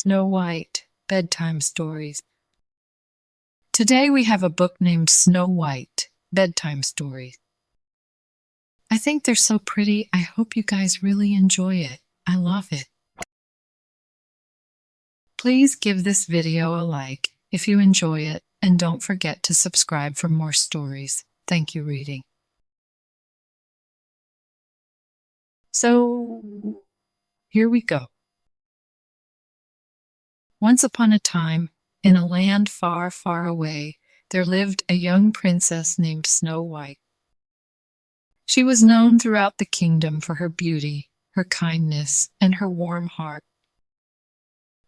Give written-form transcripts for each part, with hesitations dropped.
Snow White, Bedtime Stories. Today we have a book named Snow White, Bedtime Stories. I think they're so pretty. I hope you guys really enjoy it. I love it. Please give this video a like if you enjoy it, and don't forget to subscribe for more stories. Thank you, reading. So, here we go. Once upon a time, in a land far, far away, there lived a young princess named Snow White. She was known throughout the kingdom for her beauty, her kindness, and her warm heart.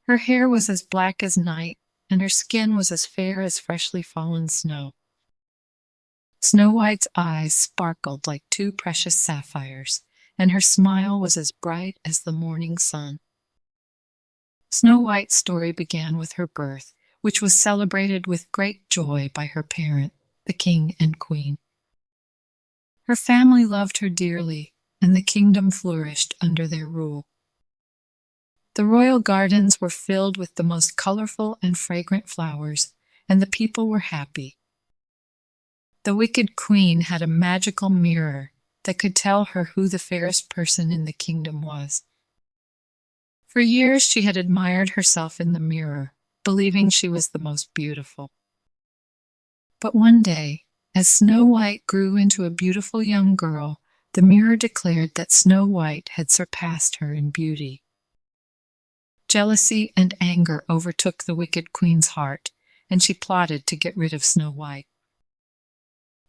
Her hair was as black as night, and her skin was as fair as freshly fallen snow. Snow White's eyes sparkled like two precious sapphires, and her smile was as bright as the morning sun. Snow White's story began with her birth, which was celebrated with great joy by her parent, the king and queen. Her family loved her dearly, and the kingdom flourished under their rule. The royal gardens were filled with the most colorful and fragrant flowers, and the people were happy. The wicked queen had a magical mirror that could tell her who the fairest person in the kingdom was. For years she had admired herself in the mirror, believing she was the most beautiful. But one day, as Snow White grew into a beautiful young girl, the mirror declared that Snow White had surpassed her in beauty. Jealousy and anger overtook the wicked queen's heart, and she plotted to get rid of Snow White.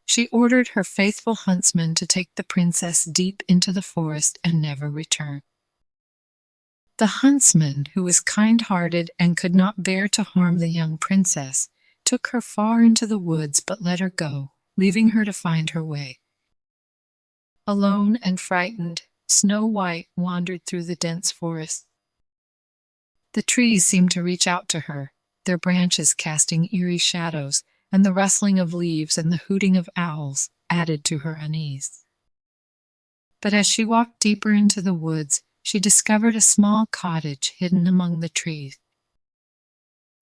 She ordered her faithful huntsman to take the princess deep into the forest and never return. The huntsman, who was kind-hearted and could not bear to harm the young princess, took her far into the woods but let her go, leaving her to find her way. Alone and frightened, Snow White wandered through the dense forest. The trees seemed to reach out to her, their branches casting eerie shadows, and the rustling of leaves and the hooting of owls added to her unease. But as she walked deeper into the woods, she discovered a small cottage hidden among the trees.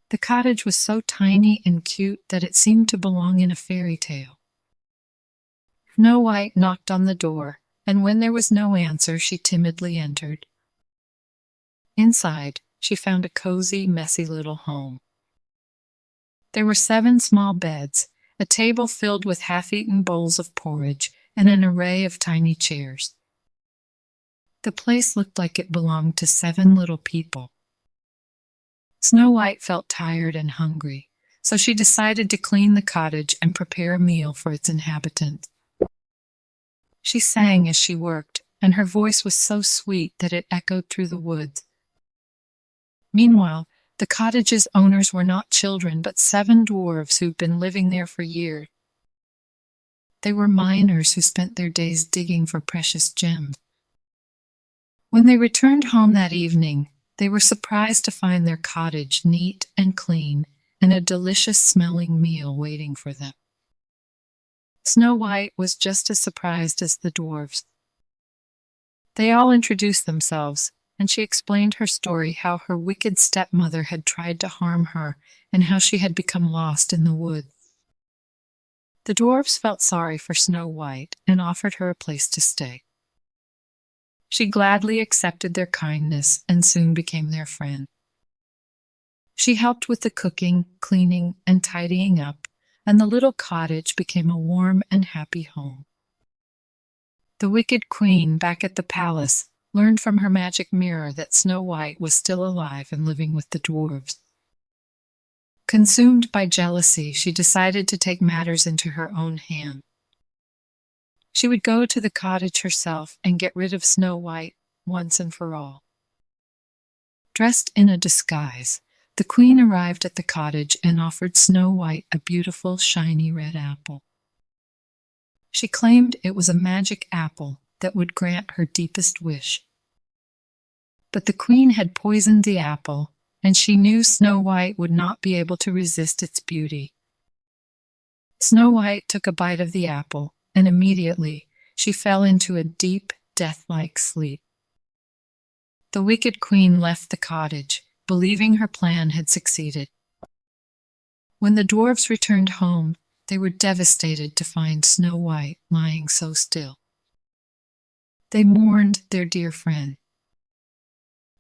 The cottage was so tiny and cute that it seemed to belong in a fairy tale. Snow White knocked on the door, and when there was no answer, she timidly entered. Inside, she found a cozy, messy little home. There were 7 small beds, a table filled with half-eaten bowls of porridge, and an array of tiny chairs. The place looked like it belonged to 7 little people. Snow White felt tired and hungry, so she decided to clean the cottage and prepare a meal for its inhabitants. She sang as she worked, and her voice was so sweet that it echoed through the woods. Meanwhile, the cottage's owners were not children, but 7 dwarves who'd been living there for years. They were miners who spent their days digging for precious gems. When they returned home that evening, they were surprised to find their cottage neat and clean, and a delicious-smelling meal waiting for them. Snow White was just as surprised as the dwarves. They all introduced themselves, and she explained her story, how her wicked stepmother had tried to harm her, and how she had become lost in the woods. The dwarves felt sorry for Snow White and offered her a place to stay. She gladly accepted their kindness and soon became their friend. She helped with the cooking, cleaning, and tidying up, and the little cottage became a warm and happy home. The wicked queen, back at the palace, learned from her magic mirror that Snow White was still alive and living with the dwarves. Consumed by jealousy, she decided to take matters into her own hand. She would go to the cottage herself and get rid of Snow White once and for all. Dressed in a disguise, the queen arrived at the cottage and offered Snow White a beautiful, shiny red apple. She claimed it was a magic apple that would grant her deepest wish. But the queen had poisoned the apple, and she knew Snow White would not be able to resist its beauty. Snow White took a bite of the apple, and immediately she fell into a deep, death-like sleep. The wicked queen left the cottage, believing her plan had succeeded. When the dwarfs returned home, they were devastated to find Snow White lying so still. They mourned their dear friend.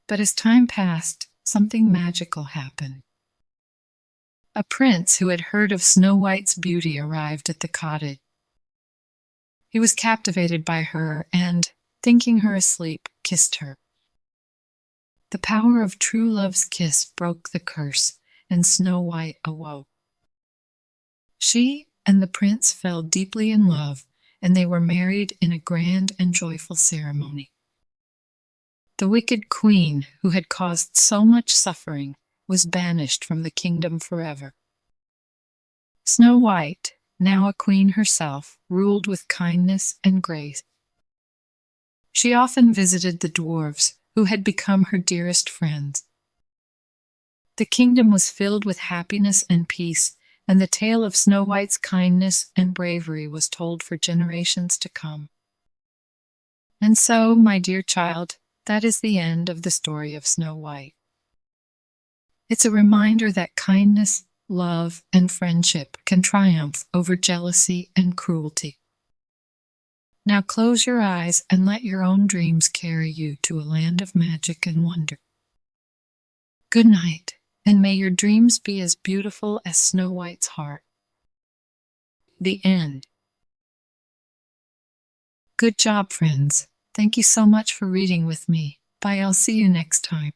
But as time passed, something magical happened. A prince who had heard of Snow White's beauty arrived at the cottage. He was captivated by her and, thinking her asleep, kissed her. The power of true love's kiss broke the curse, and Snow White awoke. She and the prince fell deeply in love, and they were married in a grand and joyful ceremony. The wicked queen, who had caused so much suffering, was banished from the kingdom forever. Snow White, now a queen herself, ruled with kindness and grace. She often visited the dwarves, who had become her dearest friends. The kingdom was filled with happiness and peace, and the tale of Snow White's kindness and bravery was told for generations to come. And so, my dear child, that is the end of the story of Snow White. It's a reminder that kindness, love, and friendship can triumph over jealousy and cruelty. Now close your eyes and let your own dreams carry you to a land of magic and wonder. Good night, and may your dreams be as beautiful as Snow White's heart. The end. Good job, friends. Thank you so much for reading with me. Bye, I'll see you next time.